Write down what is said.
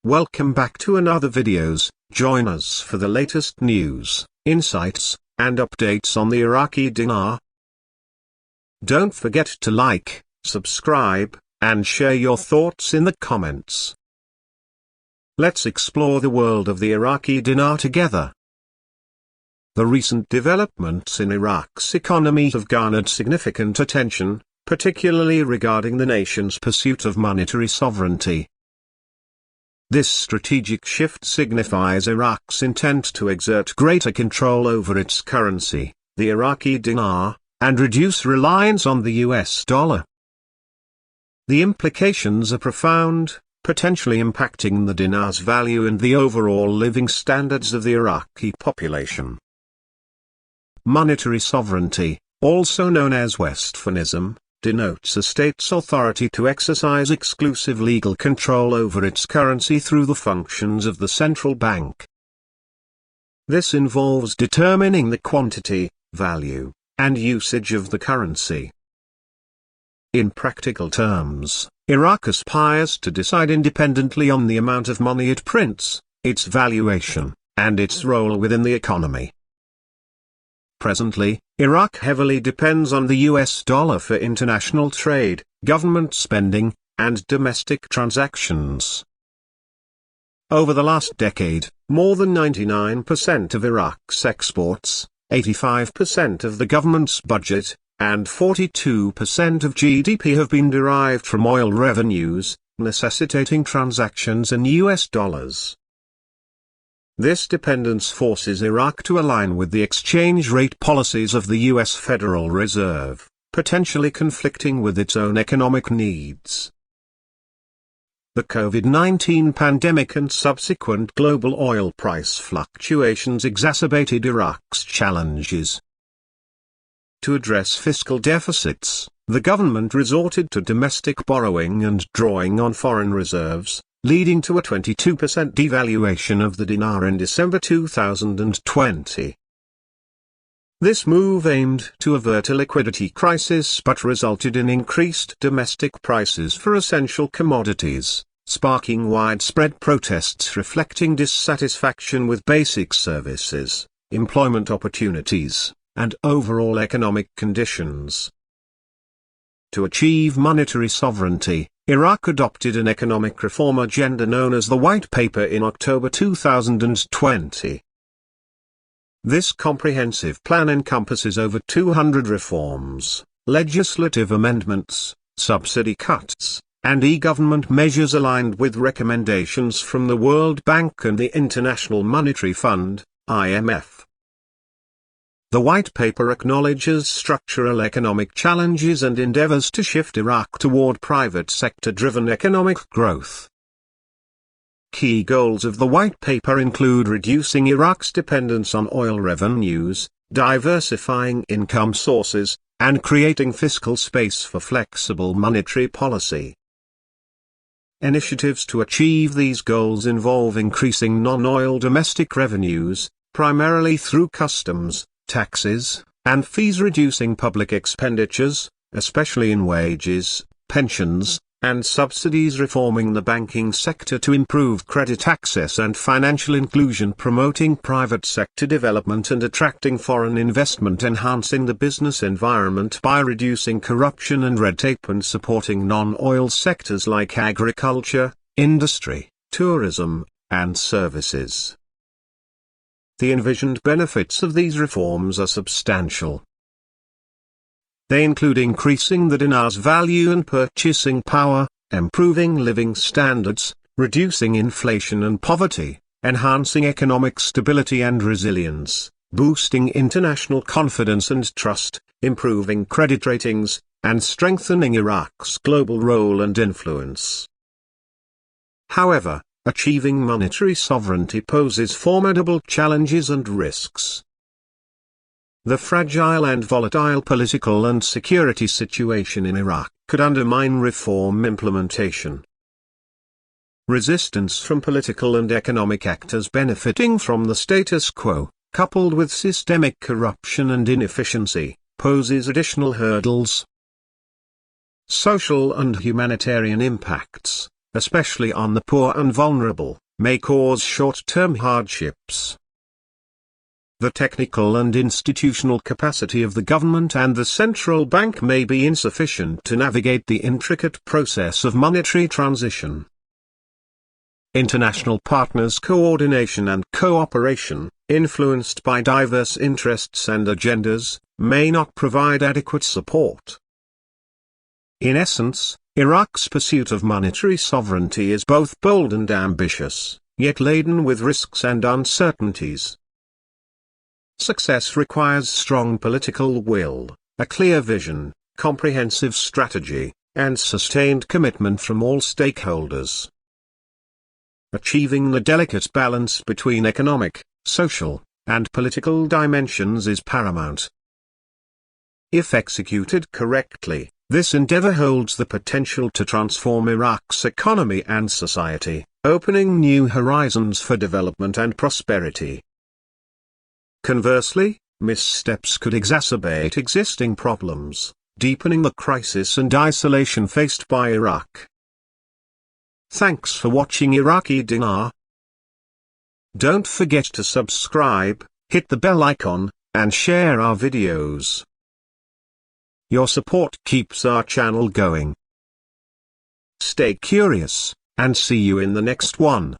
Welcome back to another videos. Join us for the latest news, insights, and updates on the Iraqi dinar. Don't forget to like, subscribe, and share your thoughts in the comments. Let's explore the world of the Iraqi dinar together. The recent developments in Iraq's economy have garnered significant attention, particularly regarding the nation's pursuit of monetary sovereignty. This strategic shift signifies Iraq's intent to exert greater control over its currency, the Iraqi dinar, and reduce reliance on the US dollar. The implications are profound, potentially impacting the dinar's value and the overall living standards of the Iraqi population. Monetary sovereignty, also known as Westphanism, denotes a state's authority to exercise exclusive legal control over its currency through the functions of the central bank. This involves determining the quantity, value, and usage of the currency. In practical terms, Iraq aspires to decide independently on the amount of money it prints, its valuation, and its role within the economy. Presently, Iraq heavily depends on the US dollar for international trade, government spending, and domestic transactions. Over the last decade, more than 99% of Iraq's exports, 85% of the government's budget, and 42% of GDP have been derived from oil revenues, necessitating transactions in US dollars. This dependence forces Iraq to align with the exchange rate policies of the US Federal Reserve, potentially conflicting with its own economic needs. The COVID-19 pandemic and subsequent global oil price fluctuations exacerbated Iraq's challenges. To address fiscal deficits, the government resorted to domestic borrowing and drawing on foreign reserves, leading to a 22% devaluation of the dinar in December 2020. This move aimed to avert a liquidity crisis but resulted in increased domestic prices for essential commodities, sparking widespread protests reflecting dissatisfaction with basic services, employment opportunities, and overall economic conditions. To achieve monetary sovereignty, Iraq adopted an economic reform agenda known as the White Paper in October 2020. This comprehensive plan encompasses over 200 reforms, legislative amendments, subsidy cuts, and e-government measures aligned with recommendations from the World Bank and the International Monetary Fund, IMF. The White Paper acknowledges structural economic challenges and endeavors to shift Iraq toward private sector-driven economic growth. Key goals of the White Paper include reducing Iraq's dependence on oil revenues, diversifying income sources, and creating fiscal space for flexible monetary policy. Initiatives to achieve these goals involve increasing non-oil domestic revenues, primarily through customs, taxes, and fees, reducing public expenditures, especially in wages, pensions, and subsidies, reforming the banking sector to improve credit access and financial inclusion, promoting private sector development and attracting foreign investment, enhancing the business environment by reducing corruption and red tape, and supporting non-oil sectors like agriculture, industry, tourism, and services. The envisioned benefits of these reforms are substantial. They include increasing the dinar's value and purchasing power, improving living standards, reducing inflation and poverty, enhancing economic stability and resilience, boosting international confidence and trust, improving credit ratings, and strengthening Iraq's global role and influence. However, achieving monetary sovereignty poses formidable challenges and risks. The fragile and volatile political and security situation in Iraq could undermine reform implementation. Resistance from political and economic actors benefiting from the status quo, coupled with systemic corruption and inefficiency, poses additional hurdles. Social and humanitarian impacts. especially on the poor and vulnerable, may cause short-term hardships. The technical and institutional capacity of the government and the central bank may be insufficient to navigate the intricate process of monetary transition. International partners' coordination and cooperation, influenced by diverse interests and agendas, may not provide adequate support. In essence, Iraq's pursuit of monetary sovereignty is both bold and ambitious, yet laden with risks and uncertainties. Success requires strong political will, a clear vision, comprehensive strategy, and sustained commitment from all stakeholders. Achieving the delicate balance between economic, social, and political dimensions is paramount. If executed correctly, this endeavor holds the potential to transform Iraq's economy and society, opening new horizons for development and prosperity. Conversely, missteps could exacerbate existing problems, deepening the crisis and isolation faced by Iraq. Thanks for watching Iraqi Dinar. Don't forget to subscribe, hit the bell icon, and share our videos. Your support keeps our channel going. Stay curious, and see you in the next one.